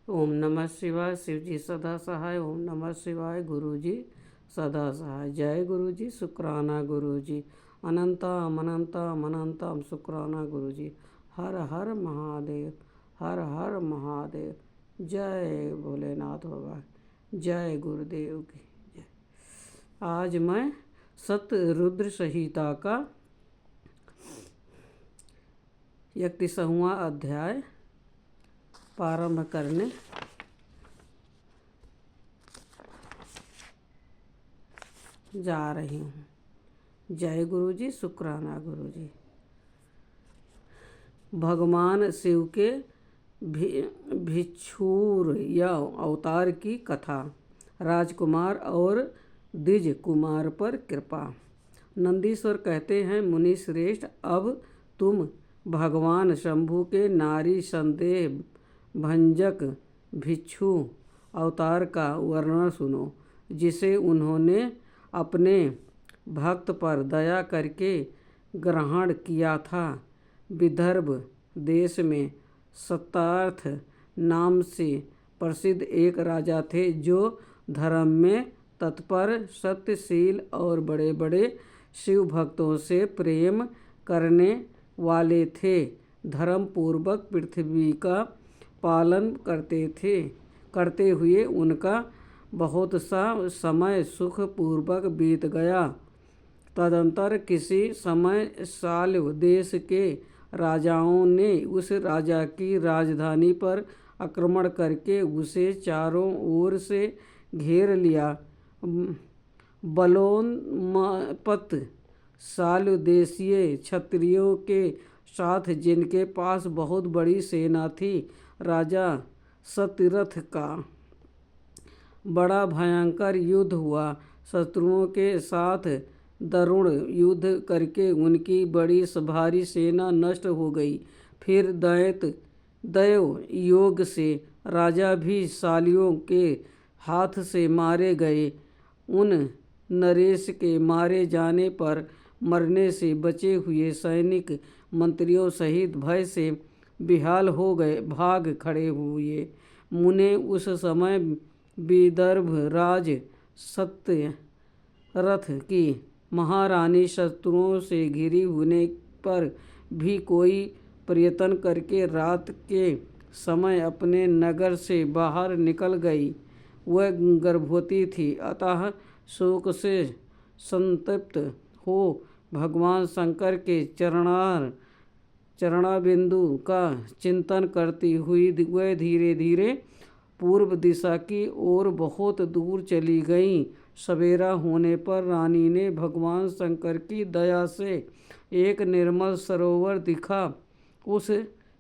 ओम नमः शिवाय। शिव जी सदा सहाय। ओम नमः शिवाय। गुरु जी सदा सहाय। जय गुरु जी। शुक्राना गुरु जी। अनंतम अनंतम अनंतम शुक्राना गुरु जी। हर हर महादेव। हर हर महादेव। जय भोलेनाथ भगवान। जय गुरुदेव की जय। आज मैं सतरुद्र संहिता का 31वां अध्याय प्रारंभ करने जा रही हूँ। जय गुरु जी। शुक्राना गुरु जी। भगवान शिव के भिक्षुर या अवतार की कथा। राजकुमार और द्विज कुमार पर कृपा। नंदीश्वर कहते हैं, मुनि श्रेष्ठ, अब तुम भगवान शंभु के नारी संदेह भंजक भिक्षु अवतार का वर्णन सुनो, जिसे उन्होंने अपने भक्त पर दया करके ग्रहण किया था। विदर्भ देश में सत्तार्थ नाम से प्रसिद्ध एक राजा थे, जो धर्म में तत्पर, सत्यशील और बड़े बड़े शिव भक्तों से प्रेम करने वाले थे। धर्म पूर्वक पृथ्वी का पालन करते हुए उनका बहुत सा समय सुख पूर्वक बीत गया। तदंतर किसी समय शाल्व देश के राजाओं ने उस राजा की राजधानी पर आक्रमण करके उसे चारों ओर से घेर लिया। बलोन्मत्त शाल्व देशीय क्षत्रियों के साथ, जिनके पास बहुत बड़ी सेना थी, राजा सत्यरथ का बड़ा भयंकर युद्ध हुआ। शत्रुओं के साथ दारुण युद्ध करके उनकी बड़ी भारी सेना नष्ट हो गई। फिर दैव योग से राजा भी शालियों के हाथ से मारे गए। उन नरेश के मारे जाने पर मरने से बचे हुए सैनिक मंत्रियों सहित भय से बेहाल हो गए, भाग खड़े हुए। मुने उस समय विदर्भ राज सत्यरथ की महारानी शत्रुओं से घिरी होने पर भी कोई प्रयत्न करके रात के समय अपने नगर से बाहर निकल गई। वह गर्भवती थी, अतः शोक से संतप्त हो भगवान शंकर के चरणाबिंदु का चिंतन करती हुई वह धीरे धीरे पूर्व दिशा की ओर बहुत दूर चली गई। सवेरा होने पर रानी ने भगवान शंकर की दया से एक निर्मल सरोवर दिखा। उस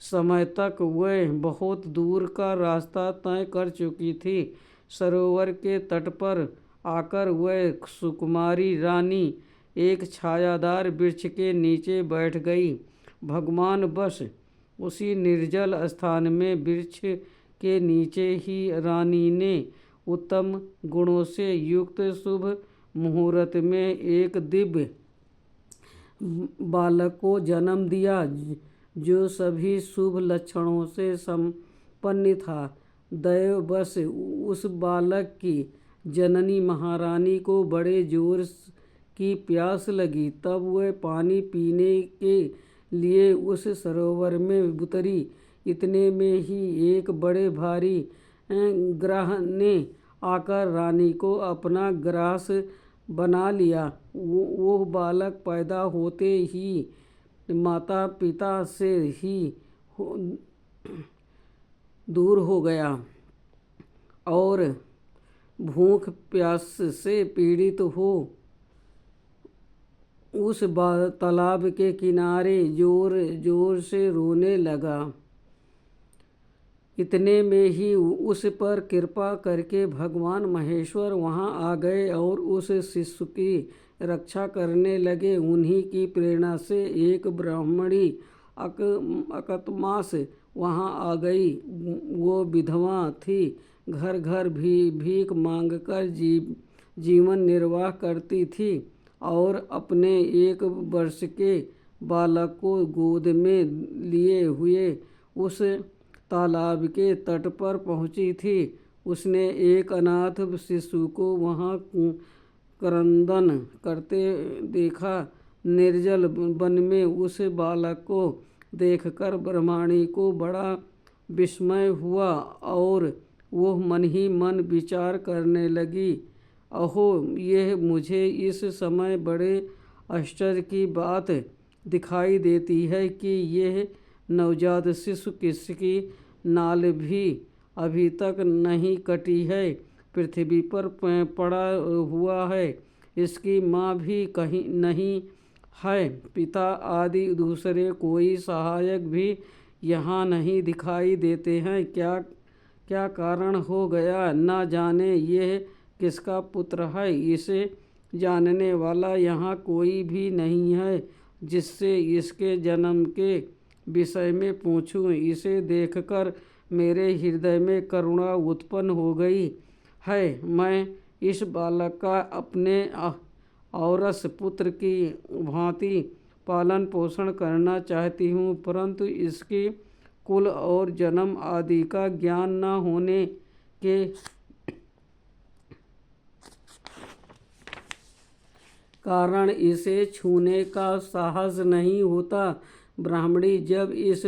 समय तक वह बहुत दूर का रास्ता तय कर चुकी थी। सरोवर के तट पर आकर वह सुकुमारी रानी एक छायादार वृक्ष के नीचे बैठ गई। भगवान बस उसी निर्जल स्थान में वृक्ष के नीचे ही रानी ने उत्तम गुणों से युक्त शुभ मुहूर्त में एक दिव्य बालक को जन्म दिया, जो सभी शुभ लक्षणों से संपन्न था। दैववश उस बालक की जननी महारानी को बड़े जोर की प्यास लगी। तब वह पानी पीने के लिए उस सरोवर में उतरी। इतने में ही एक बड़े भारी ग्राह ने आकर रानी को अपना ग्रास बना लिया। वो बालक पैदा होते ही माता पिता से ही दूर हो गया और भूख प्यास से पीड़ित हो उस तालाब के किनारे जोर जोर से रोने लगा। इतने में ही उस पर कृपा करके भगवान महेश्वर वहां आ गए और उस शिशु की रक्षा करने लगे। उन्हीं की प्रेरणा से एक ब्राह्मणी अकतमास वहां आ गई। वो विधवा थी, घर घर भी भीख मांगकर जीवन निर्वाह करती थी और अपने 1 वर्ष के बालक को गोद में लिए हुए उस तालाब के तट पर पहुंची थी। उसने एक अनाथ शिशु को वहां क्रंदन करते देखा। निर्जल वन में उस बालक को देखकर ब्रह्मणी को बड़ा विस्मय हुआ और वह मन ही मन विचार करने लगी, अहो, यह मुझे इस समय बड़े आश्चर्य की बात दिखाई देती है कि यह नवजात शिशु किसकी नाल भी अभी तक नहीं कटी है, पृथ्वी पर पड़ा हुआ है। इसकी माँ भी कहीं नहीं है। पिता आदि दूसरे कोई सहायक भी यहाँ नहीं दिखाई देते हैं। क्या क्या कारण हो गया, न जाने यह किसका पुत्र है। इसे जानने वाला यहाँ कोई भी नहीं है जिससे इसके जन्म के विषय में पूछूं। इसे देखकर मेरे हृदय में करुणा उत्पन्न हो गई है। मैं इस बालक का अपने औरस पुत्र की भांति पालन पोषण करना चाहती हूँ, परंतु इसकी कुल और जन्म आदि का ज्ञान न होने के कारण इसे छूने का साहस नहीं होता। ब्राह्मणी जब इस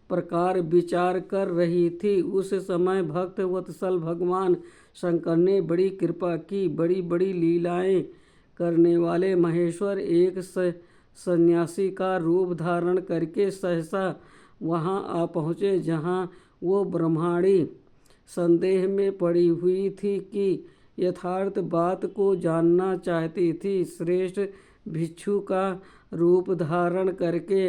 प्रकार विचार कर रही थी, उस समय भक्त वत्सल भगवान शंकर ने बड़ी कृपा की। बड़ी बड़ी लीलाएं करने वाले महेश्वर एक सन्यासी का रूप धारण करके सहसा वहां आ पहुँचे, जहां वो ब्रह्मणी संदेह में पड़ी हुई थी कि यथार्थ बात को जानना चाहती थी। श्रेष्ठ भिक्षु का रूप धारण करके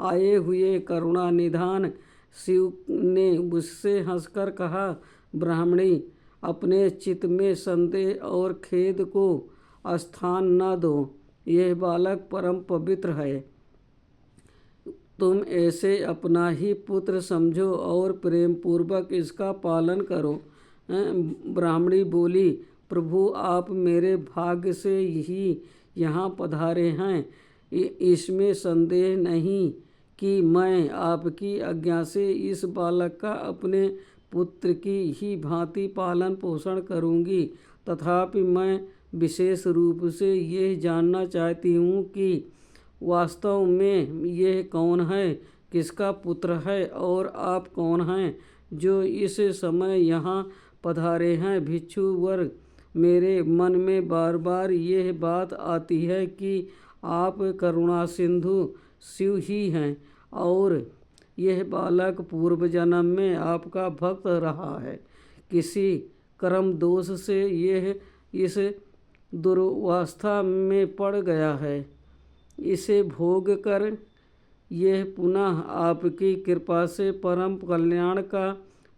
आए हुए करुणा निधान शिव ने उससे हंसकर कहा, ब्राह्मणी, अपने चित्त में संदेह और खेद को स्थान न दो। यह बालक परम पवित्र है। तुम ऐसे अपना ही पुत्र समझो और प्रेम पूर्वक इसका पालन करो। ब्राह्मणी बोली, प्रभु, आप मेरे भाग्य से ही यहाँ पधारे हैं। इसमें संदेह नहीं कि मैं आपकी आज्ञा से इस बालक का अपने पुत्र की ही भांति पालन पोषण करूँगी। तथापि मैं विशेष रूप से यह जानना चाहती हूँ कि वास्तव में यह कौन है, किसका पुत्र है, और आप कौन हैं जो इस समय यहाँ पधारे हैं। भिक्षु वर्ग, मेरे मन में बार बार यह बात आती है कि आप करुणा सिंधु शिव ही हैं और यह बालक पूर्व जन्म में आपका भक्त रहा है। किसी कर्म दोष से यह इस दुर्वस्था में पड़ गया है। इसे भोग कर यह पुनः आपकी कृपा से परम कल्याण का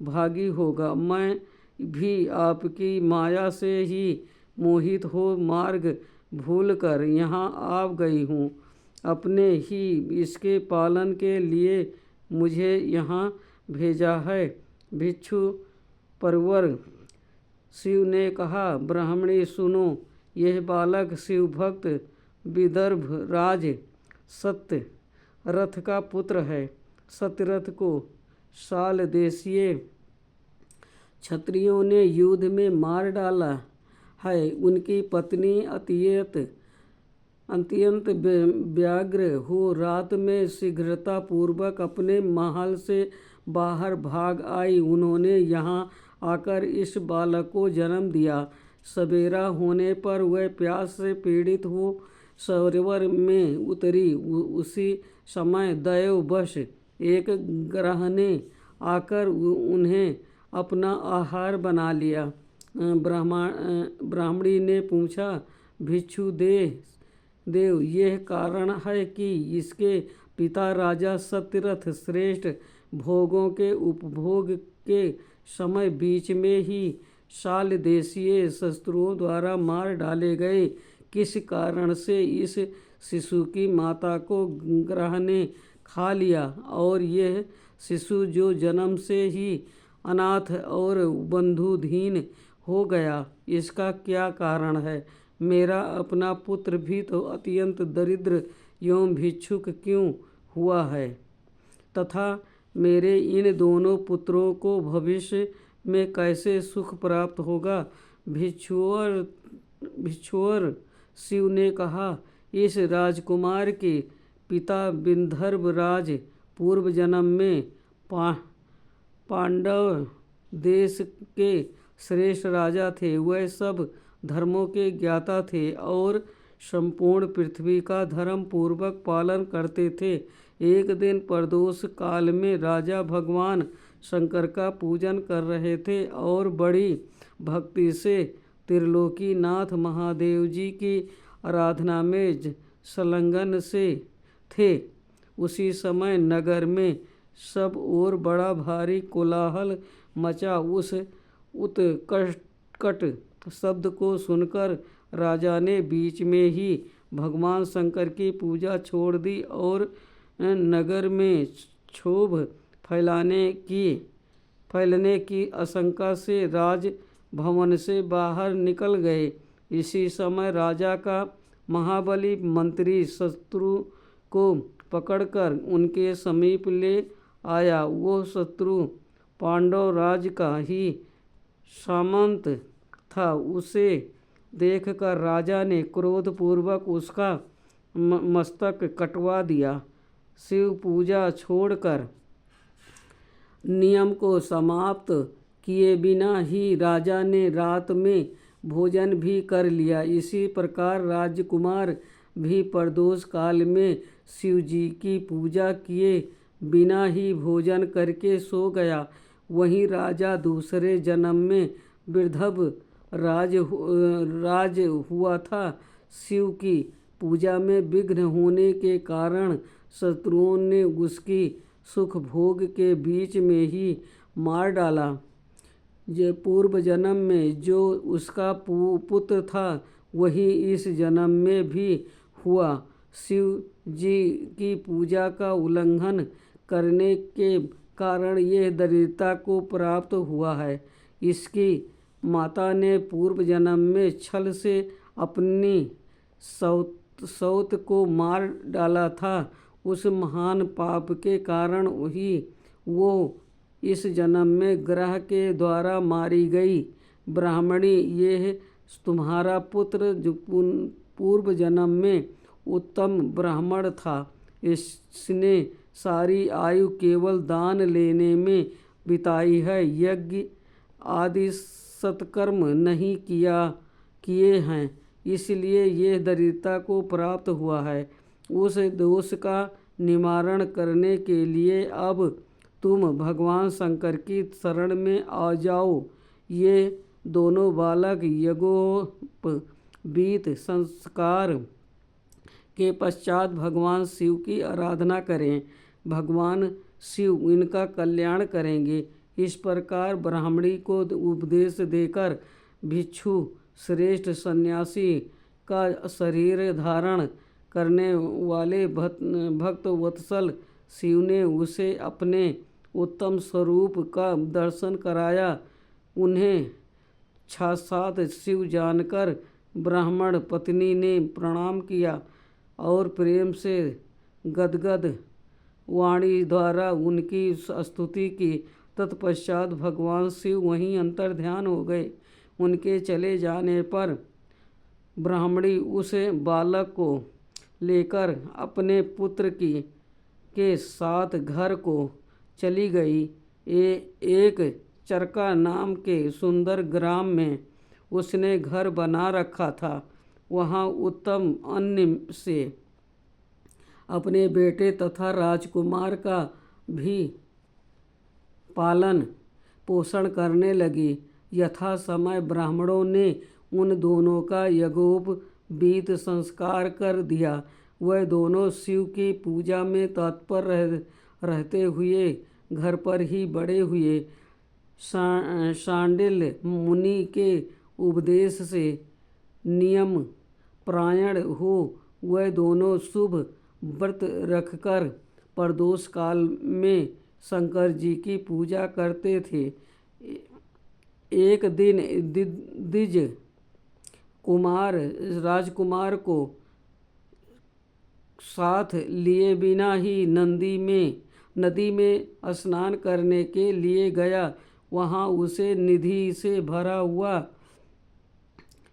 भागी होगा। मैं भी आपकी माया से ही मोहित हो मार्ग भूलकर यहाँ आ गई हूँ। अपने ही इसके पालन के लिए मुझे यहाँ भेजा है। भिक्षु परवर शिव ने कहा, ब्राह्मणी सुनो, यह बालक शिव भक्त विदर्भ राज सत्य रथ का पुत्र है। सत्यरथ को साल देशीय क्षत्रियों ने युद्ध में मार डाला है। उनकी पत्नी अत्यंत व्यग्र हो रात में शीघ्रता पूर्वक अपने महल से बाहर भाग आई। उन्होंने यहाँ आकर इस बालक को जन्म दिया। सवेरा होने पर वह प्यास से पीड़ित हो सरोवर में उतरी। उसी समय दैववश एक ग्रह ने आकर उन्हें अपना आहार बना लिया। ब्राह्मणी ने पूछा, भिक्षु देव, यह कारण है कि इसके पिता राजा सत्यरथ श्रेष्ठ भोगों के उपभोग के समय बीच में ही शाल देशीय शस्त्रों द्वारा मार डाले गए। किस कारण से इस शिशु की माता को ग्रह ने खा लिया और यह शिशु जो जन्म से ही अनाथ और बंधुहीन हो गया, इसका क्या कारण है। मेरा अपना पुत्र भी तो अत्यंत दरिद्र एवं भिक्षुक क्यों हुआ है, तथा मेरे इन दोनों पुत्रों को भविष्य में कैसे सुख प्राप्त होगा। भिक्षुवर शिव ने कहा, इस राजकुमार के पिता विंदर्भ राज पूर्व जन्म में पांडव देश के श्रेष्ठ राजा थे। वह सब धर्मों के ज्ञाता थे और संपूर्ण पृथ्वी का धर्म पूर्वक पालन करते थे। एक दिन प्रदोष काल में राजा भगवान शंकर का पूजन कर रहे थे और बड़ी भक्ति से त्रिलोकीनाथ महादेव जी की आराधना में संलग्न से थे। उसी समय नगर में सब ओर बड़ा भारी कोलाहल मचा। उस उत्कट शब्द को सुनकर राजा ने बीच में ही भगवान शंकर की पूजा छोड़ दी और नगर में क्षोभ फैलने की आशंका से राज भवन से बाहर निकल गए। इसी समय राजा का महाबली मंत्री शत्रु को पकड़कर उनके समीप ले आया। वो शत्रु पांडव राज का ही सामंत था। उसे देखकर राजा ने क्रोधपूर्वक उसका मस्तक कटवा दिया। शिव पूजा छोड़कर नियम को समाप्त किए बिना ही राजा ने रात में भोजन भी कर लिया। इसी प्रकार राजकुमार भी प्रदोष काल में शिव जी की पूजा किए बिना ही भोजन करके सो गया। वहीं राजा दूसरे जन्म में विदर्भ राज हुआ था। शिव की पूजा में विघ्न होने के कारण शत्रुओं ने उसकी सुख भोग के बीच में ही मार डाला। ये पूर्व जन्म में जो उसका पुत्र था वही इस जन्म में भी हुआ। शिव जी की पूजा का उल्लंघन करने के कारण यह दरिद्रता को प्राप्त हुआ है। इसकी माता ने पूर्व जन्म में छल से अपनी सौत को मार डाला था। उस महान पाप के कारण ही वो इस जन्म में ग्रह के द्वारा मारी गई। ब्राह्मणी, यह तुम्हारा पुत्र जो पूर्व जन्म में उत्तम ब्राह्मण था। इसने सारी आयु केवल दान लेने में बिताई है। यज्ञ आदि सत्कर्म नहीं किए हैं, इसलिए यह दरिद्रता को प्राप्त हुआ है। उस दोष का निवारण करने के लिए अब तुम भगवान शंकर की शरण में आ जाओ। ये दोनों बालक यज्ञोपवीत संस्कार के पश्चात भगवान शिव की आराधना करें। भगवान शिव इनका कल्याण करेंगे। इस प्रकार ब्राह्मणी को उपदेश देकर भिक्षु श्रेष्ठ सन्यासी का शरीर धारण करने वाले भक्त वत्सल शिव ने उसे अपने उत्तम स्वरूप का दर्शन कराया। उन्हें साक्षात शिव जानकर ब्राह्मण पत्नी ने प्रणाम किया और प्रेम से गदगद वाणी द्वारा उनकी स्तुति की। तत्पश्चात भगवान शिव वहीं अंतर्ध्यान हो गए। उनके चले जाने पर ब्राह्मणी उस बालक को लेकर अपने पुत्र के साथ घर को चली गई। एक चरका नाम के सुंदर ग्राम में उसने घर बना रखा था। वहाँ उत्तम अन्न से अपने बेटे तथा राजकुमार का भी पालन पोषण करने लगी। यथा समय ब्राह्मणों ने उन दोनों का यज्ञोपवीत संस्कार कर दिया। वह दोनों शिव की पूजा में तत्पर रहते हुए घर पर ही बड़े हुए। शांडिल्य मुनि के उपदेश से नियम परायण हो वह दोनों शुभ व्रत रखकर प्रदोष काल में शंकर जी की पूजा करते थे। एक दिन द्विज राजकुमार को साथ लिए बिना ही नंदी में नदी में स्नान करने के लिए गया। वहाँ उसे निधि से भरा हुआ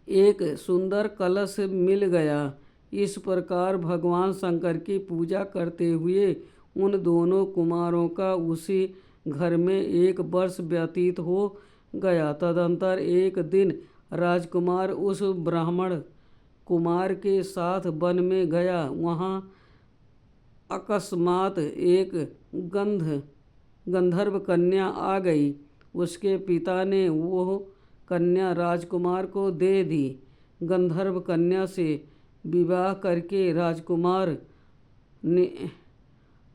एक सुंदर कलश मिल गया। इस प्रकार भगवान शंकर की पूजा करते हुए उन दोनों कुमारों का उसी घर में 1 वर्ष व्यतीत हो गया। तदंतर एक दिन राजकुमार उस ब्राह्मण कुमार के साथ वन में गया। वहाँ अकस्मात एक गंधर्व कन्या आ गई। उसके पिता ने वो कन्या राजकुमार को दे दी। गंधर्व कन्या से विवाह करके राजकुमार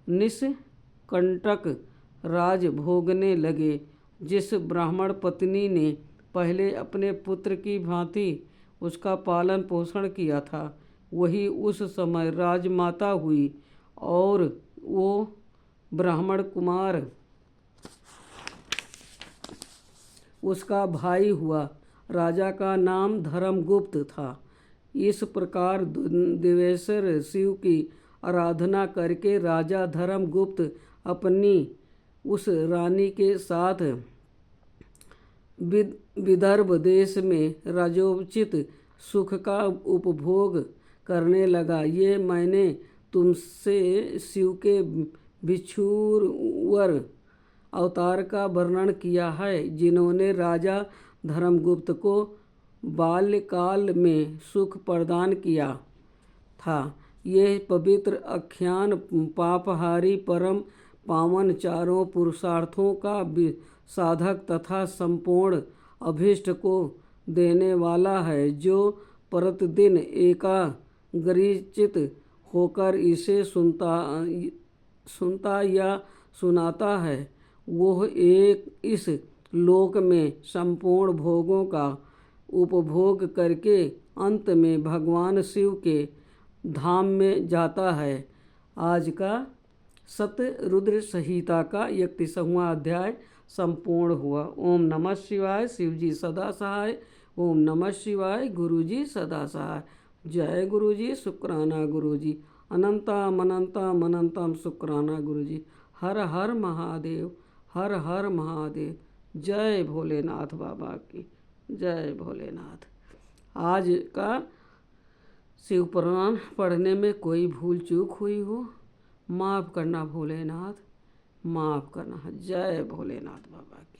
निष्कंटक राज भोगने लगे। जिस ब्राह्मण पत्नी ने पहले अपने पुत्र की भांति उसका पालन पोषण किया था, वही उस समय राजमाता हुई और वो ब्राह्मण कुमार उसका भाई हुआ। राजा का नाम धर्मगुप्त था। इस प्रकार देवेश्वर शिव की आराधना करके राजा धर्मगुप्त अपनी उस रानी के साथ विदर्भ देश में राजोचित सुख का उपभोग करने लगा। ये मैंने तुमसे शिव के भिक्षुवर अवतार का वर्णन किया है, जिन्होंने राजा धर्मगुप्त को बाल्यकाल में सुख प्रदान किया था। ये पवित्र आख्यान पापहारी परम पावन चारों पुरुषार्थों का साधक तथा संपूर्ण अभीष्ट को देने वाला है। जो प्रतिदिन एकाग्रचित्त होकर इसे सुनता या सुनाता है, वो इस लोक में संपूर्ण भोगों का उपभोग करके अंत में भगवान शिव के धाम में जाता है। आज का शतरुद्र संहिता का 31वां अध्याय संपूर्ण हुआ। ओम नमः शिवाय। शिव जी सदा सहाय। ओम नमः शिवाय। गुरु जी सदा सहाय। जय गुरु जी। शुक्राना गुरु जी। अनंतम अनंतम अनंतम शुक्राना गुरु जी। हर हर महादेव। हर हर महादेव। जय भोलेनाथ बाबा की। जय भोलेनाथ। आज का शिव पुराण पढ़ने में कोई भूल चूक हुई हो, माफ़ करना भोलेनाथ, माफ़ करना। जय भोलेनाथ बाबा की।